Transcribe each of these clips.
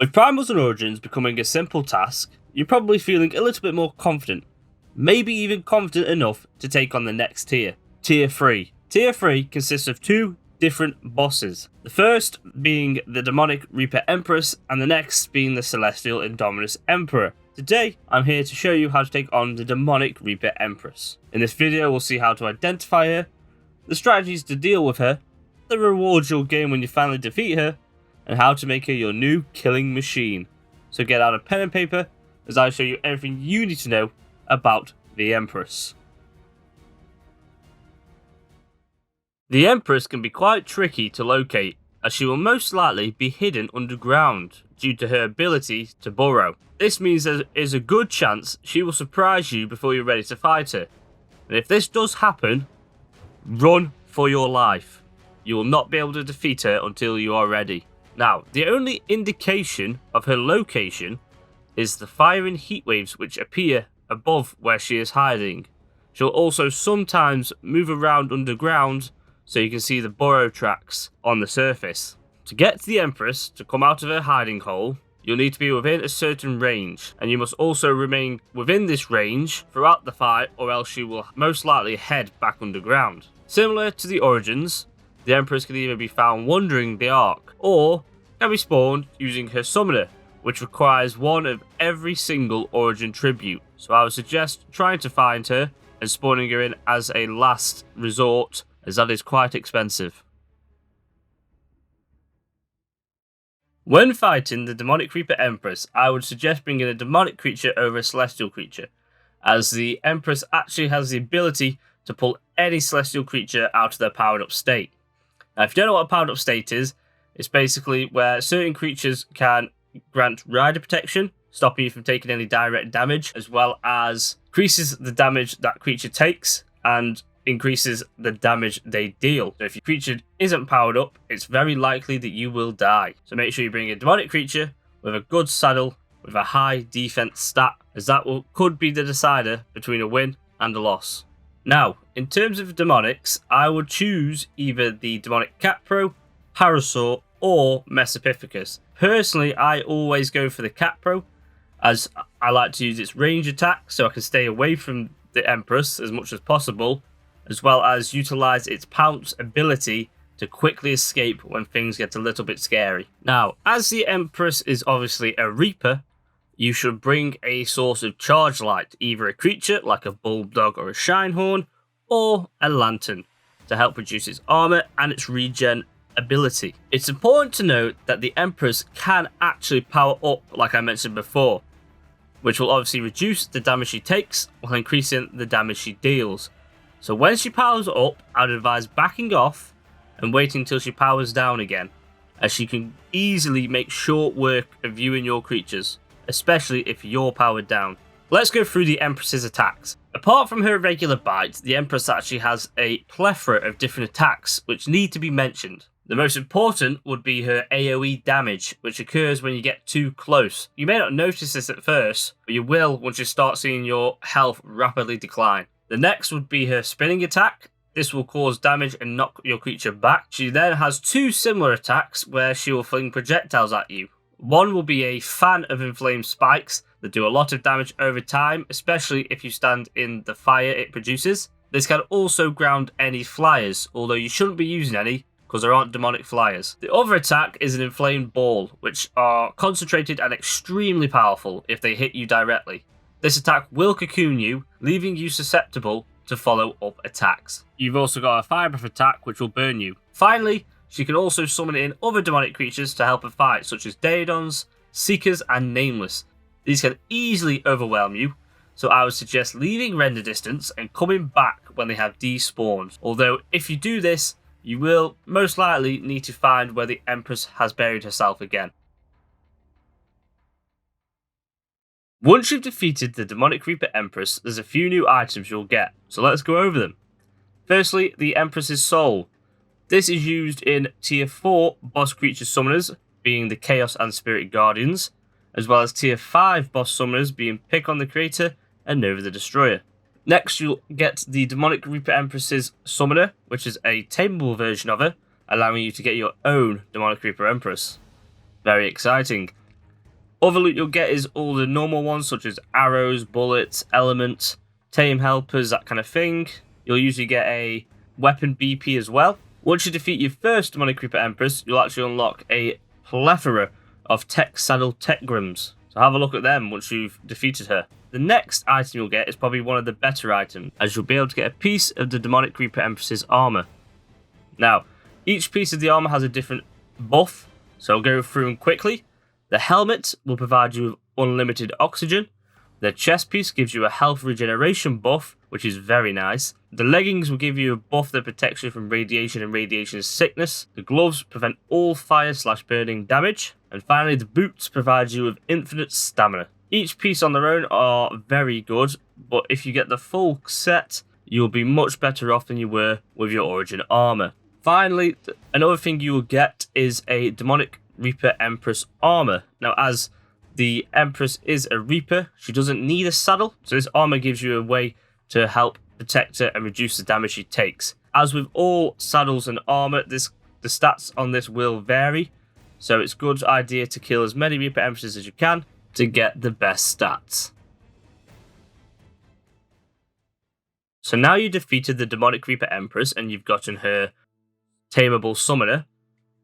With Primals and Origins becoming a simple task, you're probably feeling a little bit more confident, maybe even confident enough to take on the next tier, Tier 3. Tier 3 consists of two different bosses, the first being the Demonic Reaper Empress and the next being the Celestial Indominus Emperor. Today, I'm here to show you how to take on the Demonic Reaper Empress. In this video, we'll see how to identify her, the strategies to deal with her, the rewards you'll gain when you finally defeat her, and how to make her your new killing machine. So get out a pen and paper as I show you everything you need to know about the Empress. The Empress can be quite tricky to locate, as she will most likely be hidden underground due to her ability to burrow. This means there is a good chance she will surprise you before you're ready to fight her. And if this does happen, run for your life. You will not be able to defeat her until you are ready. Now, the only indication of her location is the firing heat waves which appear above where she is hiding. She'll also sometimes move around underground so you can see the burrow tracks on the surface. To get to the Empress to come out of her hiding hole, you'll need to be within a certain range, and you must also remain within this range throughout the fight, or else she will most likely head back underground. Similar to the Origins, the Empress can either be found wandering the Ark, or can be spawned using her summoner, which requires one of every single Origin tribute. So I would suggest trying to find her and spawning her in as a last resort, as that is quite expensive. When fighting the Demonic Reaper Empress, I would suggest bringing a demonic creature over a celestial creature, as the Empress actually has the ability to pull any celestial creature out of their powered up state. Now, if you don't know what a powered up state is, it's basically where certain creatures can grant rider protection, stopping you from taking any direct damage, as well as increases the damage that creature takes and increases the damage they deal. So if your creature isn't powered up, it's very likely that you will die. So make sure you bring a demonic creature with a good saddle with a high defense stat, as that could be the decider between a win and a loss. Now, in terms of demonics, I would choose either the demonic Capro, Parasaur, or Mesopithecus. Personally, I always go for the Capro, as I like to use its range attack so I can stay away from the Empress as much as possible, as well as utilize its pounce ability to quickly escape when things get a little bit scary. Now, as the Empress is obviously a Reaper, you should bring a source of charge light, either a creature like a Bulldog or a Shinehorn, or a Lantern, to help reduce its armor and its regen ability. It's important to note that the Empress can actually power up, like I mentioned before, which will obviously reduce the damage she takes while increasing the damage she deals. So when she powers up, I'd advise backing off and waiting until she powers down again, as she can easily make short work of viewing your creatures, especially if you're powered down. Let's go through the Empress's attacks. Apart from her regular bites, the Empress actually has a plethora of different attacks which need to be mentioned. The most important would be her AoE damage, which occurs when you get too close. You may not notice this at first, but you will once you start seeing your health rapidly decline. The next would be her spinning attack. This will cause damage and knock your creature back. She then has two similar attacks where she will fling projectiles at you. One will be a fan of inflamed spikes that do a lot of damage over time, especially if you stand in the fire it produces. This can also ground any flyers, although you shouldn't be using any, because there aren't demonic flyers. The other attack is an inflamed ball, which are concentrated and extremely powerful if they hit you directly. This attack will cocoon you, leaving you susceptible to follow-up attacks. You've also got a fire breath attack, which will burn you. Finally, she can also summon in other demonic creatures to help her fight, such as Daedons, Seekers, and Nameless. These can easily overwhelm you, so I would suggest leaving render distance and coming back when they have despawned. Although, if you do this, you will most likely need to find where the Empress has buried herself again. Once you've defeated the Demonic Reaper Empress, there's a few new items you'll get, so let's go over them. Firstly, the Empress's Soul. This is used in Tier 4 boss creature summoners, being the Chaos and Spirit Guardians, as well as Tier 5 boss summoners being Pick on the Creator and Nova the Destroyer. Next, you'll get the Demonic Reaper Empress's Summoner, which is a tameable version of her, allowing you to get your own Demonic Reaper Empress. Very exciting. Other loot you'll get is all the normal ones, such as arrows, bullets, elements, tame helpers, that kind of thing. You'll usually get a weapon BP as well. Once you defeat your first Demonic Creeper Empress, you'll actually unlock a plethora of tech saddle techgrams. So have a look at them once you've defeated her. The next item you'll get is probably one of the better items, as you'll be able to get a piece of the Demonic Creeper Empress's armor. Now, each piece of the armor has a different buff, so I'll go through them quickly. The helmet will provide you with unlimited oxygen. The chest piece gives you a health regeneration buff, which is very nice. The leggings will give you a buff that protects you from radiation and radiation sickness. The gloves prevent all fire/burning damage. And finally, the boots provide you with infinite stamina. Each piece on their own are very good, but if you get the full set, you'll be much better off than you were with your origin armor. Finally, another thing you will get is a Demonic Reaper Empress armor. Now, as the Empress is a Reaper, she doesn't need a saddle, so this armor gives you a way to help protect her and reduce the damage she takes. As with all saddles and armor, the stats on this will vary, so it's a good idea to kill as many Reaper Empresses as you can to get the best stats. So now you defeated the Demonic Reaper Empress and you've gotten her tameable summoner.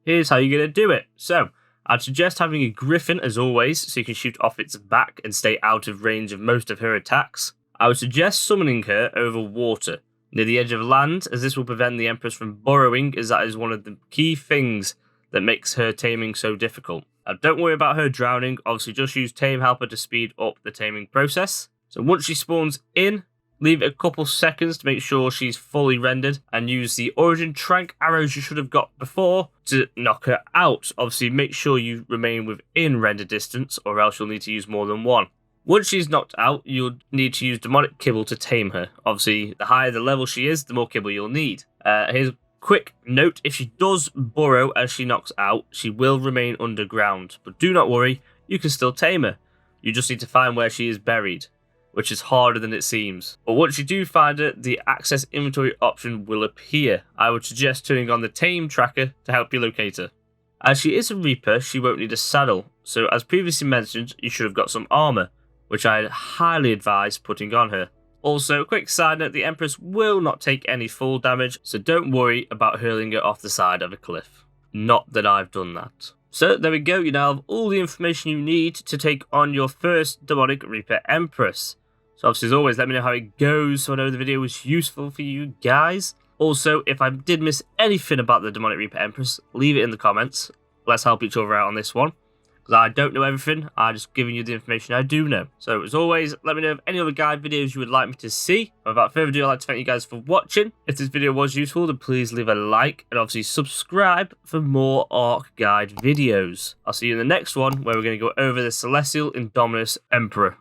Here's how you're going to do it. So, I'd suggest having a griffin as always, so you can shoot off its back and stay out of range of most of her attacks. I would suggest summoning her over water, near the edge of land, as this will prevent the Empress from burrowing, as that is one of the key things that makes her taming so difficult. Now, don't worry about her drowning, obviously just use Tame Helper to speed up the taming process. So once she spawns in, leave it a couple seconds to make sure she's fully rendered, and use the Origin Trank arrows you should have got before to knock her out. Obviously, make sure you remain within render distance, or else you'll need to use more than one. Once she's knocked out, you'll need to use Demonic Kibble to tame her. Obviously, the higher the level she is, the more kibble you'll need. Here's a quick note, if she does burrow as she knocks out, she will remain underground. But do not worry, you can still tame her. You just need to find where she is buried, which is harder than it seems. But once you do find it, the access inventory option will appear. I would suggest turning on the tame tracker to help you locate her. As she is a Reaper, she won't need a saddle, so as previously mentioned, you should have got some armor, which I highly advise putting on her. Also, quick side note, the Empress will not take any fall damage, so don't worry about hurling her off the side of a cliff. Not that I've done that. So there we go, you now have all the information you need to take on your first Demonic Reaper Empress. So obviously, as always, let me know how it goes so I know the video was useful for you guys. Also, if I did miss anything about the Demonic Reaper Empress, leave it in the comments. Let's help each other out on this one, because I don't know everything, I'm just giving you the information I do know. So as always, let me know of any other guide videos you would like me to see. Without further ado, I'd like to thank you guys for watching. If this video was useful, then please leave a like, and obviously subscribe for more Ark guide videos. I'll see you in the next one, where we're going to go over the Celestial Indominus Emperor.